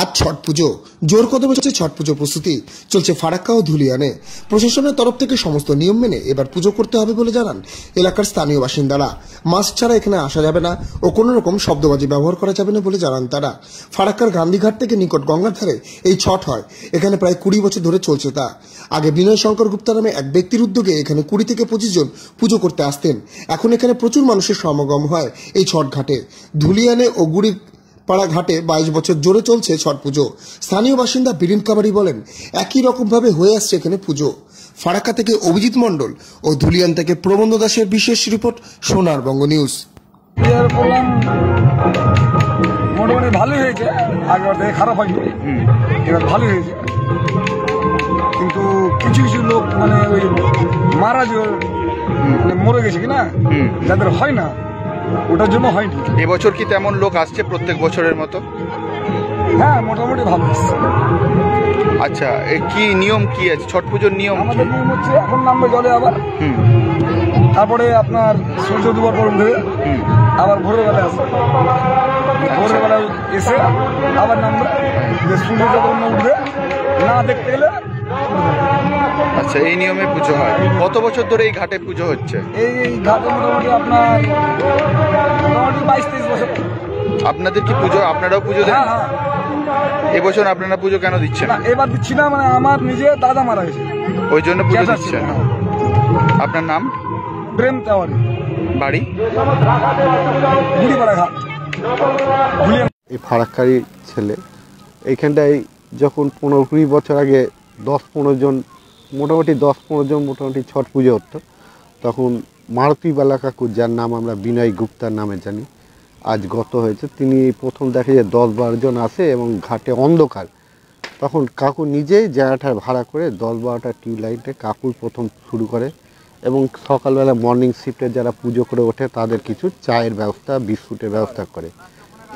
আজ ছট পুজো জোর কদমে চলছে। ছট পুজো প্রস্তুতি চলছে ফারাক্কা ও ধুলিয়ানে। প্রশাসনের তরফ থেকে সমস্ত নিয়ম মেনে এবার পুজো করতে হবে বলে জানান এলাকার স্থানীয় বাসিন্দারা। মাস্ক ছাড়া এখানে আসা যাবে না ও কোনো রকম শব্দবাজি ব্যবহার করা যাবে না বলে জানান তারা। ফারাক্কার গান্ধীঘাট থেকে নিকট গঙ্গার ধারে এই ছট হয়। এখানে প্রায় 20 বছর ধরে চলছে তা। আগে বিনয় শঙ্কর গুপ্তা নামে এক ব্যক্তির উদ্যোগে এখানে 20 থেকে 25 জন পুজো করতে আসতেন। এখন এখানে প্রচুর মানুষের সমাগম হয় এই ছট ঘাটে। ধুলিয়ানে ও গুড়ি পাড়া ঘাটে 22 বছর জোরে চলছে ছট পুজো। স্থানীয় বাসিন্দা বীরেন কাবারি বলেন, একই রকম ভাবে হয়ে আসছে এখানে পুজো। ফারাক্কা থেকে অভিজিৎ মণ্ডল ও ধুলিয়ান থেকে প্রবন্ধ দাসের বিশেষ রিপোর্ট, সোনার বঙ্গ নিউজ। মোটামুটি ভালোই হয়েছে, আগের থেকে খারাপ হয়নি, এবার ভালোই হয়েছে। কিন্তু কিছু কিছু লোক মানে ওই মারা যে মরে গেছে কিনা, যাদের হয় না ওটার জন্য হয়নি। এবছর কি তেমন লোক আসছে প্রত্যেক বছরের মতো? হ্যাঁ, মোটামুটি ভালো আসছে। আচ্ছা, কি নিয়ম কি আছে ছট পুজোর নিয়ম? আমাদের নিয়ম হচ্ছে এখন নামবে জলে, আবার তারপরে আপনার সূর্য দুবার পর উঠবে, আবার ভোরের বেলা আসে, ভোরের বেলা এসে আবার নামবে, যে সূর্য যখন উঠবে না দেখতে গেলে। আচ্ছা, এই নিয়মে পুজো হয়। কত বছর ধরে এই ঘাটে পুজো হচ্ছে? এই ঘাটে মোটামুটি আপনার 22-23 বছর। আপনাদের কি পুজো, আপনারাও পুজো দেন? হ্যাঁ, এবছর আপনারা পুজো কেন দিচ্ছেন? না, এবার দিচ্ছি না, মানে আমার নিজের দাদা মারা গেছে, ওই জন্য পুজো দিচ্ছেন। আপনার নাম? প্রেম তেওয়ারি, বাড়ি? গুড়িপাড়া ঘাট। এই ফারাক্কারি ছেলে এইখানটায় যখন 15-20 বছর আগে 10-15 জন মোটামুটি ছট পুজো হতো, তখন মারুতিবালা কাকু, যার নাম আমরা বিনয় গুপ্তার নামে জানি, আজ গত হয়েছে, তিনি প্রথম দেখে যে 10-12 জন আসে এবং ঘাটে অন্ধকার, তখন কাকু নিজেই জায়গাটা ভাড়া করে 10-12টা টিউবলাইটে কাকুর প্রথম শুরু করে এবং সকালবেলা মর্নিং শিফটে যারা পুজো করে ওঠে তাদের কিছু চায়ের ব্যবস্থা, বিস্কুটের ব্যবস্থা করে।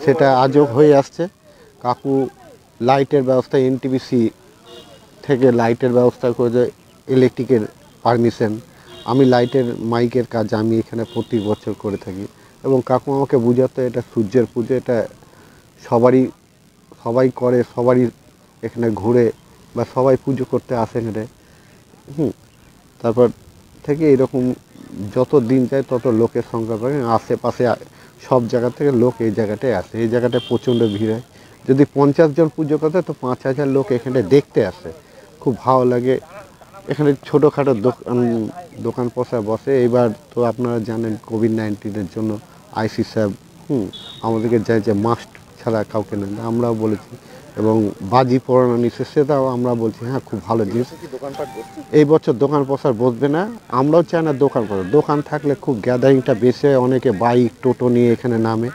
সেটা আজও হয়ে আসছে। কাকু লাইটের ব্যবস্থা, এনটিপিসি থেকে লাইটের ব্যবস্থা করে, ইলেকট্রিকের পারমিশন, আমি লাইটের মাইকের কাজ আমি এখানে প্রতি বছর করে থাকি। এবং কাকু আমাকে বুঝাতো এটা সূর্যের পুজো, এটা সবাই করে, সবারই এখানে ঘুরে বা সবাই পুজো করতে আসে এখানে। তারপর থেকে এরকম যত দিন যায় তত লোকের সংখ্যা বাড়ে, আশেপাশে সব জায়গা থেকে লোক এই জায়গাটায় আসে। এই জায়গাটায় প্রচণ্ড ভিড় হয়। যদি 50 জন পুজো করতে তো 5,000 লোক এখানে দেখতে আসে। খুব ভালো লাগে। এখানে ছোটোখাটো দোকান পসা বসে। এবার তো আপনারা জানেন কোভিড-19-এর জন্য আইসি সাহেব আমাদেরকে যায় যে মাস্ক ছাড়া কাউকে নেন, আমরাও বলেছি, এবং বাজি পড়ানো নিচ্ছে, সেটাও আমরা বলছি হ্যাঁ খুব ভালো জিনিস। এই বছর দোকান পসার বসবে না, আমরাও চাই না দোকান পড়ে। দোকান থাকলে খুব গ্যাদারিংটা বেশি হয়, অনেকে বাইক টোটো নিয়ে এখানে নামে,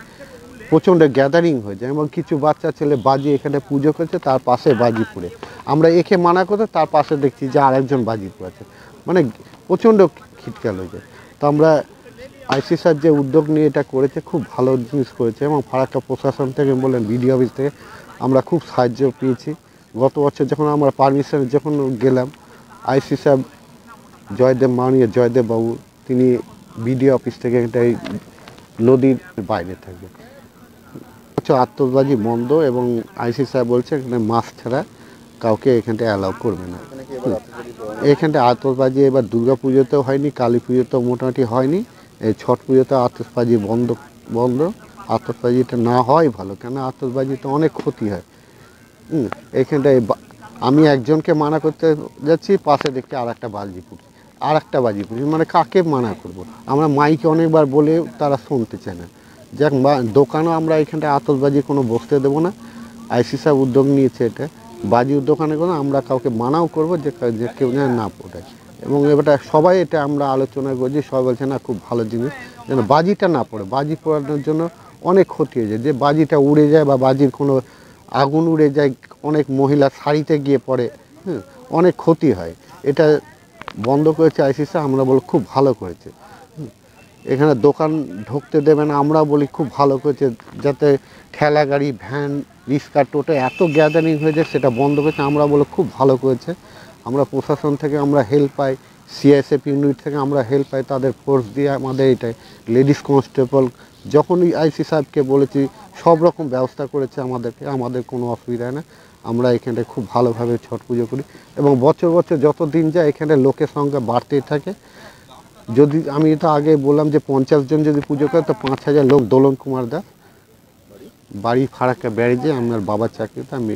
প্রচণ্ড গ্যাদারিং হয়ে যায়। এবং কিছু বাচ্চা ছেলে বাজি এখানে পুজো করছে, তার পাশে বাজি পুড়ে, আমরা একে মানা করতে তার পাশে দেখছি যে আরেকজন বাজি পুড়াচ্ছে, মানে প্রচণ্ড খিটকাল হয়ে যায়। তো আমরা আইসি স্যার যে উদ্যোগ নিয়ে এটা করেছে, খুব ভালো জিনিস করেছে। এবং ফারাক্কা প্রশাসন থেকে বলেন, বিডিও অফিস থেকে আমরা খুব সাহায্য পেয়েছি। গত বছর যখন আমরা পারমিশন যখন গেলাম, আইসি সাহেব মাননীয় জয়দেব বাবু, তিনি বিডিও অফিস থেকে এটাই নদীর বাইরে থাকবে, আতশবাজি বন্ধ, এবং আইসি সাহেব বলছে এখানে মাস্ক ছাড়া কাউকে এখানটায় অ্যালাউ করবে না। এখানটায় আতশবাজি এবার দুর্গা পুজোতেও হয়নি, কালী পুজোতেও মোটামুটি হয়নি, এই ছট পুজোতে আতশবাজি বন্ধ। আতশবাজিটা না হয় ভালো, কেন আতশবাজিতে অনেক ক্ষতি হয়। এখানটায় আমি একজনকে মানা করতে যাচ্ছি, পাশে দেখছি আর একটা বাজি পুড়ছে, মানে কাকে মানা করব? আমরা মাইকে অনেকবার বলে তারা শুনতে চায় না। যাক, দোকানও আমরা এখানটায় আতশবাজি কোনো বসতে দেবো না। আইসি সাহেব উদ্যোগ নিয়েছে এটা, বাজির দোকানে কোনো আমরা কাউকে মানাও করবো যে কেউ যেন না পড়ে। এবং এবারটা সবাই এটা আমরা আলোচনা করছি, সবাই বলছে না খুব ভালো জিনিস, যেন বাজিটা না পড়ে। বাজি পড়ানোর জন্য অনেক ক্ষতি হয়ে যায়, যে বাজিটা উড়ে যায় বা বাজির কোনো আগুন উড়ে যায়, অনেক মহিলা শাড়িতে গিয়ে পড়ে, অনেক ক্ষতি হয়। এটা বন্ধ করেছে আইসি সাহেব, আমরা বলি খুব ভালো করেছে। এখানে দোকান ঢুকতে দেবে না, আমরা বলি খুব ভালো করেছে, যাতে ঠেলা গাড়ি, ভ্যান, রিক্সা, টোটো এত গ্যাদারিং হয়ে যায়, সেটা বন্ধ করেছে, আমরা বলি খুব ভালো করেছে। আমরা প্রশাসন থেকে আমরা হেল্প পাই, সিআইএসএফ ইউনিট থেকে আমরা হেল্প পাই, তাদের ফোর্স দিয়ে আমাদের এটাই লেডিস কনস্টেবল যখনই আইসি সাহেবকে বলেছি সব রকম ব্যবস্থা করেছে আমাদেরকে, আমাদের কোনো অসুবিধা না। আমরা এখানটায় খুব ভালোভাবে ছট পুজো করি এবং বছর বছর যত দিন যায় এখানে লোকের সংখ্যা বাড়তেই থাকে। যদি আমি তো আগে বললাম যে 50 জন যদি পুজো করে তো 5000 লোক। দোলন কুমার দাস, বাড়ি ফারাক্কা ব্যারেজে, আমার বাবার চাকরিতে আমি